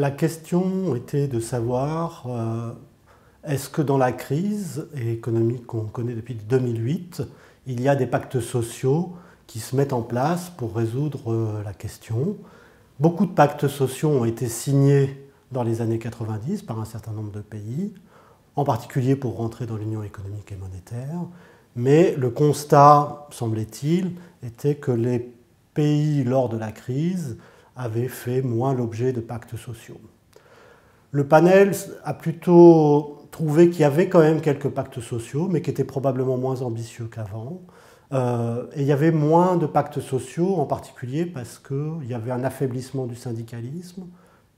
La question était de savoir est-ce que dans la crise économique qu'on connaît depuis 2008, il y a des pactes sociaux qui se mettent en place pour résoudre la question. Beaucoup de pactes sociaux ont été signés dans les années 90 par un certain nombre de pays, en particulier pour rentrer dans l'Union économique et monétaire, mais le constat, semblait-il, était que les pays, lors de la crise, avaient fait moins l'objet de pactes sociaux. Le panel a plutôt trouvé qu'il y avait quand même quelques pactes sociaux, mais qui étaient probablement moins ambitieux qu'avant. Et il y avait moins de pactes sociaux, en particulier parce qu'il y avait un affaiblissement du syndicalisme,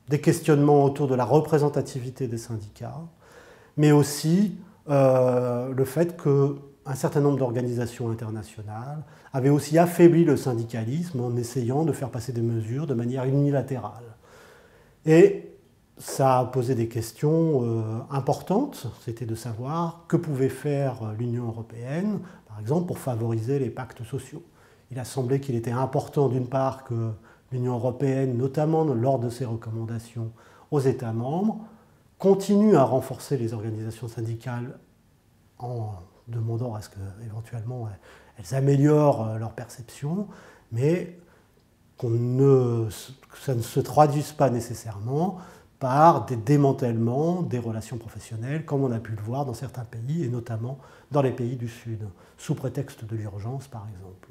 des questionnements autour de la représentativité des syndicats, mais aussi le fait qu'un certain nombre d'organisations internationales avaient aussi affaibli le syndicalisme en essayant de faire passer des mesures de manière unilatérale. Et ça a posé des questions importantes, c'était de savoir que pouvait faire l'Union européenne, par exemple, pour favoriser les pactes sociaux. Il a semblé qu'il était important, d'une part, que l'Union européenne, notamment lors de ses recommandations aux États membres, continue à renforcer les organisations syndicales en demandant à ce qu'éventuellement elles améliorent leur perception, mais que ça ne se traduise pas nécessairement par des démantèlements des relations professionnelles, comme on a pu le voir dans certains pays, et notamment dans les pays du Sud, sous prétexte de l'urgence, par exemple.